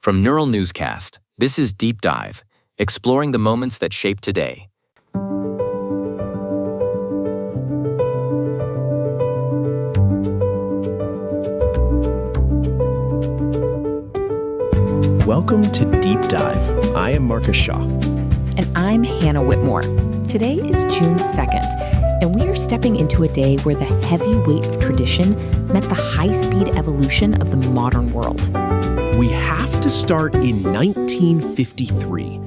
From Neural Newscast, this is Deep Dive, exploring the moments that shape today. Welcome to Deep Dive. I am Marcus Shaw. And I'm Hannah Whitmore. Today is June 2nd, and we are stepping into a day where the heavy weight of tradition met the high-speed evolution of the modern world. We have to start in 1953.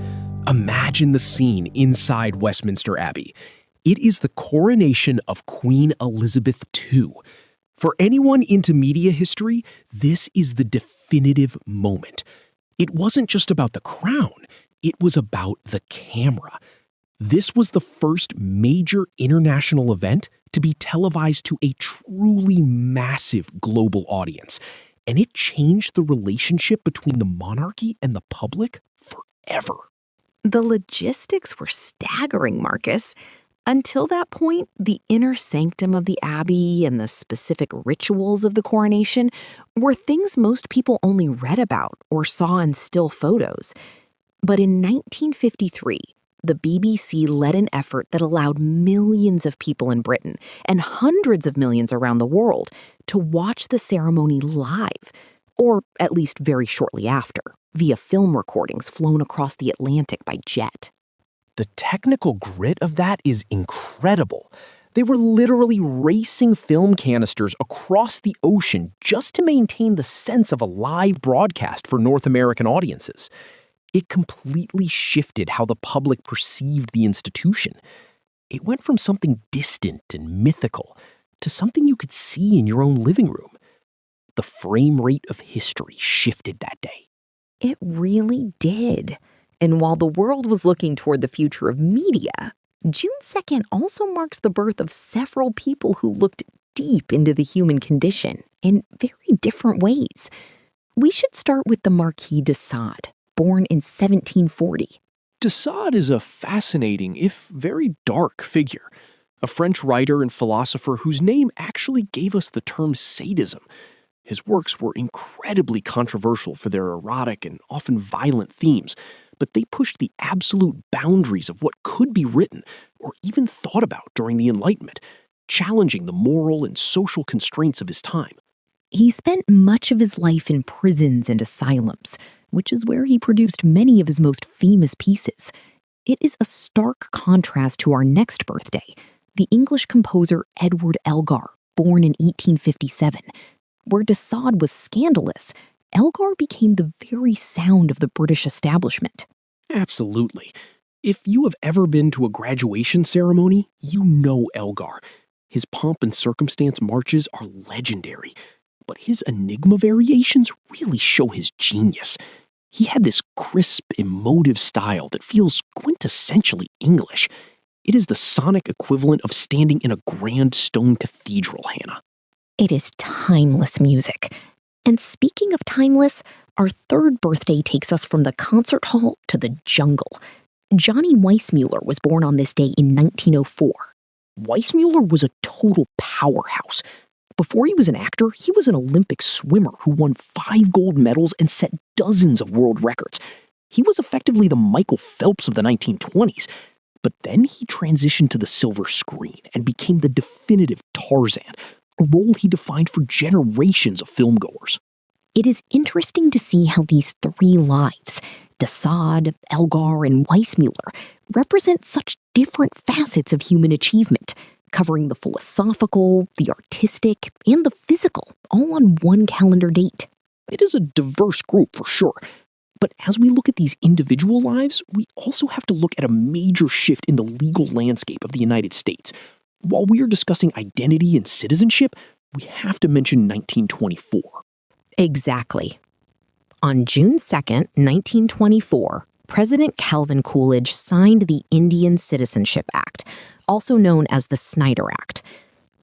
Imagine the scene inside Westminster Abbey. It is the coronation of Queen Elizabeth II. For anyone into media history, this is the definitive moment. It wasn't just about the crown, it was about the camera. This was the first major international event to be televised to a truly massive global audience, and it changed the relationship between the monarchy and the public forever. The logistics were staggering, Marcus. Until that point, the inner sanctum of the Abbey and the specific rituals of the coronation were things most people only read about or saw in still photos. But in 1953, the BBC led an effort that allowed millions of people in Britain and hundreds of millions around the world to watch the ceremony live, or at least very shortly after, via film recordings flown across the Atlantic by jet. The technical grit of that is incredible. They were literally racing film canisters across the ocean just to maintain the sense of a live broadcast for North American audiences. It completely shifted how the public perceived the institution. It went from something distant and mythical to something you could see in your own living room. The frame rate of history shifted that day. It really did. And while the world was looking toward the future of media, June 2nd also marks the birth of several people who looked deep into the human condition in very different ways. We should start with the Marquis de Sade, born in 1740. De Sade is a fascinating, if very dark, figure. A French writer and philosopher whose name actually gave us the term sadism. His works were incredibly controversial for their erotic and often violent themes, but they pushed the absolute boundaries of what could be written or even thought about during the Enlightenment, challenging the moral and social constraints of his time. He spent much of his life in prisons and asylums, which is where he produced many of his most famous pieces. It is a stark contrast to our next birthday, the English composer Edward Elgar, born in 1857. Where de Sade was scandalous, Elgar became the very sound of the British establishment. Absolutely. If you have ever been to a graduation ceremony, you know Elgar. His pomp and circumstance marches are legendary, but his enigma variations really show his genius. He had this crisp, emotive style that feels quintessentially English. It is the sonic equivalent of standing in a grand stone cathedral, Hannah. It is timeless music. And speaking of timeless, our third birthday takes us from the concert hall to the jungle. Johnny Weissmuller was born on this day in 1904. Weissmuller was a total powerhouse. Before he was an actor, he was an Olympic swimmer who won 5 gold medals and set dozens of world records. He was effectively the Michael Phelps of the 1920s. But then he transitioned to the silver screen and became the definitive Tarzan, a role he defined for generations of filmgoers. It is interesting to see how these three lives, de Sade, Elgar, and Weissmuller, represent such different facets of human achievement, covering the philosophical, the artistic, and the physical, all on one calendar date. It is a diverse group for sure. But as we look at these individual lives, we also have to look at a major shift in the legal landscape of the United States. While we are discussing identity and citizenship, we have to mention 1924. Exactly. On June 2nd, 1924, President Calvin Coolidge signed the Indian Citizenship Act, also known as the Snyder Act.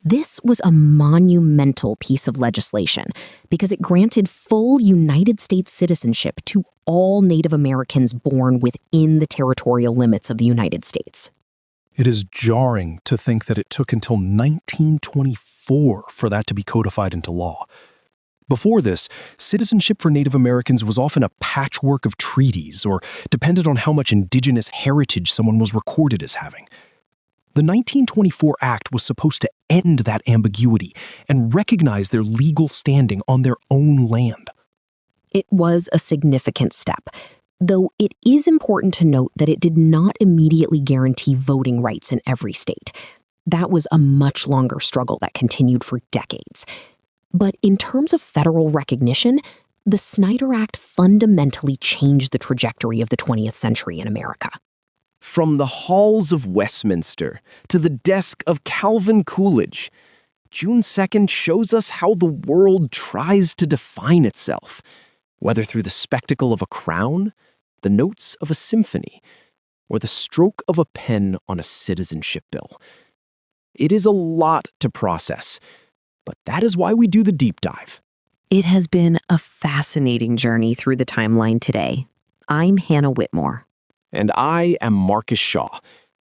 This was a monumental piece of legislation because it granted full United States citizenship to all Native Americans born within the territorial limits of the United States. It is jarring to think that it took until 1924 for that to be codified into law. Before this, citizenship for Native Americans was often a patchwork of treaties or depended on how much indigenous heritage someone was recorded as having. The 1924 Act was supposed to end that ambiguity and recognize their legal standing on their own land. It was a significant step, though it is important to note that it did not immediately guarantee voting rights in every state. That was a much longer struggle that continued for decades. But in terms of federal recognition, the Snyder Act fundamentally changed the trajectory of the 20th century in America. From the halls of Westminster to the desk of Calvin Coolidge, June 2nd shows us how the world tries to define itself, whether through the spectacle of a crown, the notes of a symphony, or the stroke of a pen on a citizenship bill. It is a lot to process, but that is why we do the deep dive. It has been a fascinating journey through the timeline today. I'm Hannah Whitmore. And I am Marcus Shaw.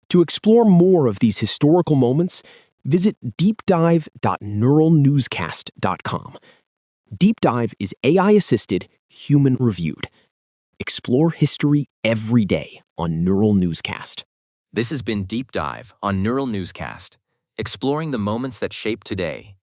To explore more of these historical moments, visit deepdive.neuralnewscast.com. Deep Dive is AI-assisted, human-reviewed. Explore history every day on Neural Newscast. This has been Deep Dive on Neural Newscast, exploring the moments that shape today.